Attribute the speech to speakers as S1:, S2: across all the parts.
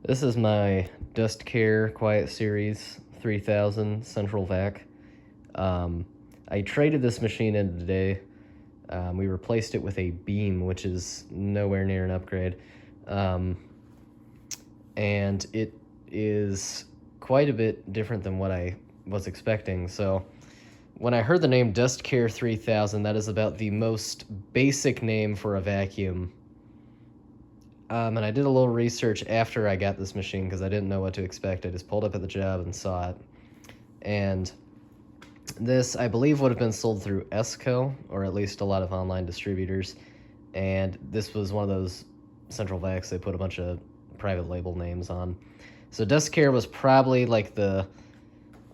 S1: This is my Dustcare Quiet Series 3000 Central Vac. I traded this machine in today. We replaced it with a Beam, which is nowhere near an upgrade. And it is quite a bit different than what I was expecting. So when I heard the name Dustcare 3000, that is about the most basic name for a vacuum. And I did a little research after I got this machine because I didn't know what to expect. I just pulled up at the job and saw it. And this, I believe, would have been sold through Esco, or at least a lot of online distributors. And this was one of those central vacs they put a bunch of private label names on. So Dustcare was probably like the,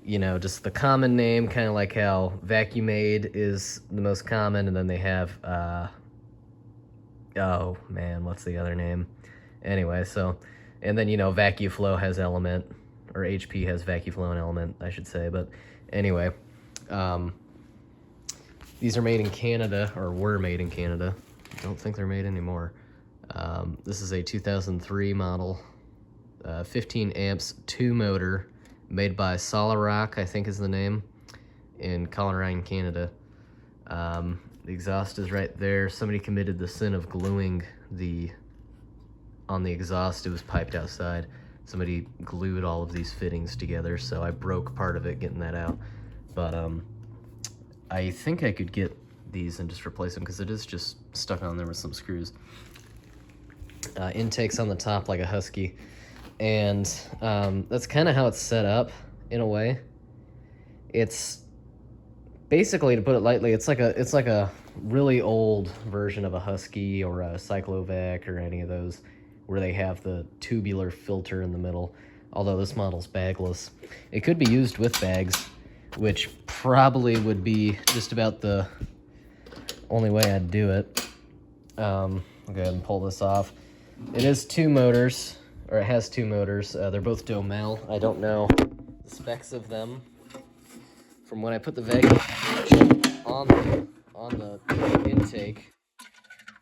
S1: just the common name, kind of like how Vacuum Aid is the most common, and then they have, oh man, what's the other name? Anyway, so, and then, VacuFlow has Element, or HP has VacuFlow and Element, I should say, but anyway, these are made in Canada, or were made in Canada. I don't think they're made anymore. This is a 2003 model, 15 amps, 2 motor, made by Solarock, I think is the name, in Coleraine, Canada. The exhaust is right there. Somebody committed the sin of gluing on the exhaust. It was piped outside. Somebody glued all of these fittings together, so I broke part of it getting that out. But I think I could get these and just replace them because it is just stuck on there with some screws. Intake's on the top like a Husky, and that's kind of how it's set up in a way. It's basically, to put it lightly, it's like a really old version of a Husky or a Cyclovac or any of those, where they have the tubular filter in the middle, although this model's bagless. It could be used with bags, which probably would be just about the only way I'd do it. I'll go ahead and pull this off. It is 2 motors, or it has 2 motors. They're both Domel. I don't know the specs of them. From when I put the vacuum on the intake,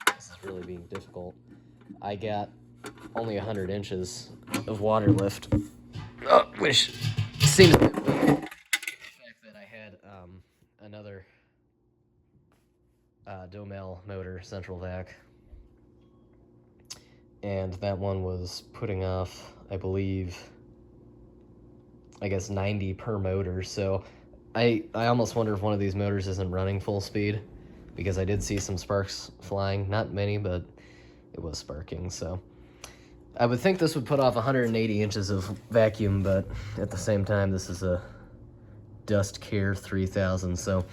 S1: this is really being difficult, I got only 100 inches of water lift, which seems a bit weak. The fact that I had another Domel motor central vac, and that one was putting off, I believe, I guess 90 per motor, so I almost wonder if one of these motors isn't running full speed, because I did see some sparks flying. Not many, but it was sparking, so I would think this would put off 180 inches of vacuum, but at the same time, this is a Dustcare 3000, so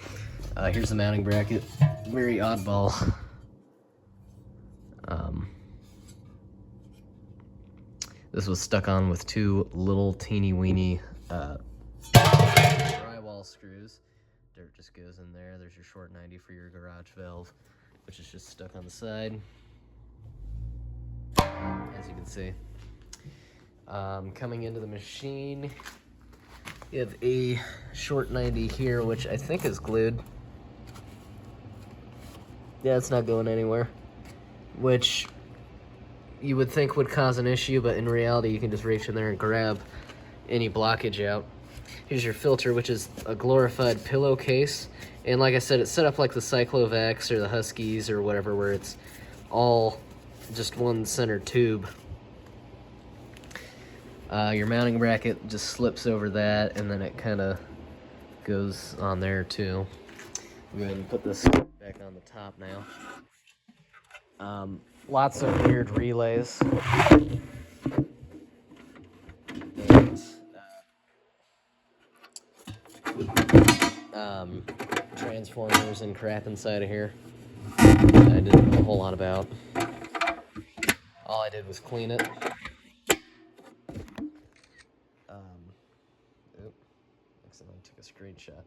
S1: here's the mounting bracket. Very oddball. This was stuck on with 2 little teeny weeny drywall screws. Dirt just goes in there. There's your short 90 for your garage valve, which is just stuck on the side, as you can see. Coming into the machine, you have a short 90 here, which I think is glued. Yeah, it's not going anywhere, which you would think would cause an issue, but in reality, you can just reach in there and grab any blockage out. Here's your filter, which is a glorified pillowcase. And like I said, it's set up like the Cyclovacs or the Huskies or whatever, where it's all just one center tube. Your mounting bracket just slips over that, and then it kind of goes on there too. I'll go ahead and put this back on the top now. Lots of weird relays. And, transformers and crap inside of here I didn't know a whole lot about. All I did was clean it. Accidentally took a screenshot.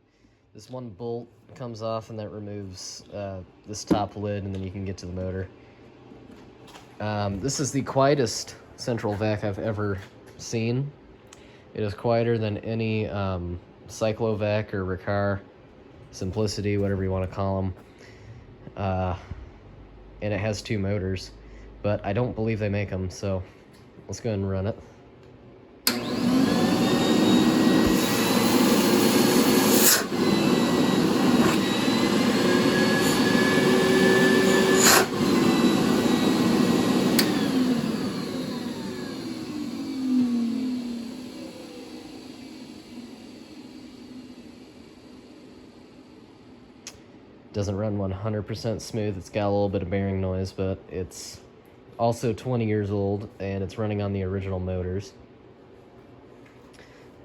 S1: This one bolt comes off, and that removes this top lid, and then you can get to the motor. This is the quietest central vac I've ever seen. It is quieter than any Cyclovac or Riccar, Simplicity, whatever you want to call them. And it has 2 motors, but I don't believe they make them, so let's go ahead and run it. Doesn't run 100% smooth. It's got a little bit of bearing noise, but it's also 20 years old, and it's running on the original motors.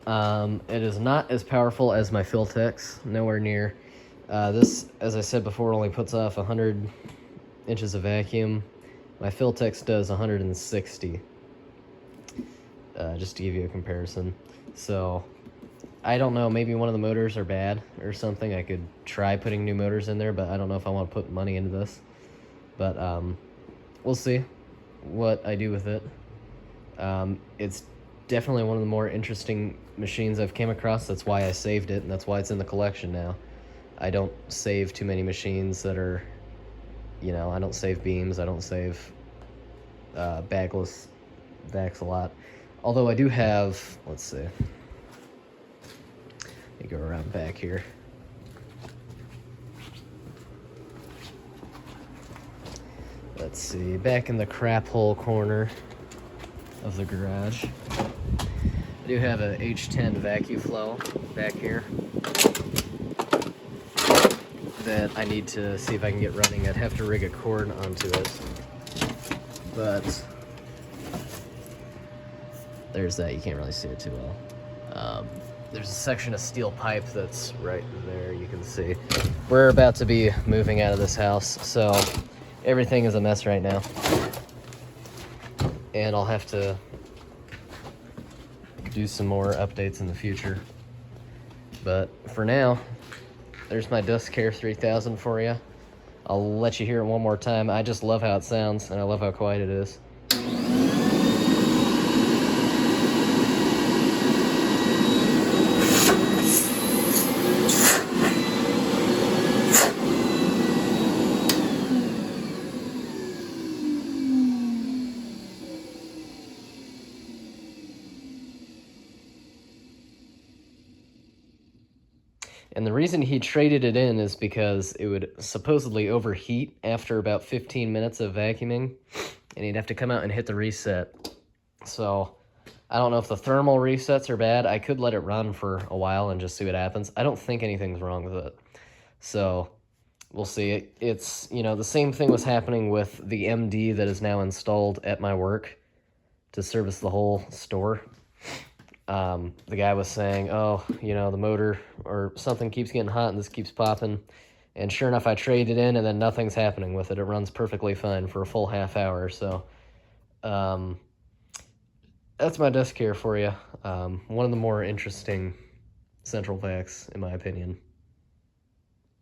S1: It is not as powerful as my Filtex, nowhere near. This, as I said before, only puts off 100 inches of vacuum. My Filtex does 160, just to give you a comparison. So, I don't know, maybe one of the motors are bad or something. I could try putting new motors in there, but I don't know if I want to put money into this. But we'll see what I do with it. It's definitely one of the more interesting machines I've came across. That's why I saved it, and that's why it's in the collection now. I don't save too many machines that are, I don't save beams. I don't save bagless vacs a lot. Although I do have, let's see. Let me go around back here. Let's see, back in the crap hole corner of the garage, I do have a H10 vacuum flow back here that I need to see if I can get running. I'd have to rig a cord onto it, but there's that. You can't really see it too well. There's a section of steel pipe that's right there, you can see. We're about to be moving out of this house, so everything is a mess right now. And I'll have to do some more updates in the future. But for now, there's my Dustcare 3000 for you. I'll let you hear it one more time. I just love how it sounds, and I love how quiet it is. And the reason he traded it in is because it would supposedly overheat after about 15 minutes of vacuuming, and he'd have to come out and hit the reset. So I don't know if the thermal resets are bad. I could let it run for a while and just see what happens. I don't think anything's wrong with it. So we'll see. It's, the same thing was happening with the MD that is now installed at my work to service the whole store. The guy was saying, the motor or something keeps getting hot and this keeps popping. And sure enough, I traded in and then nothing's happening with it. It runs perfectly fine for a full half hour. So that's my Dustcare for you. One of the more interesting central vacs, in my opinion.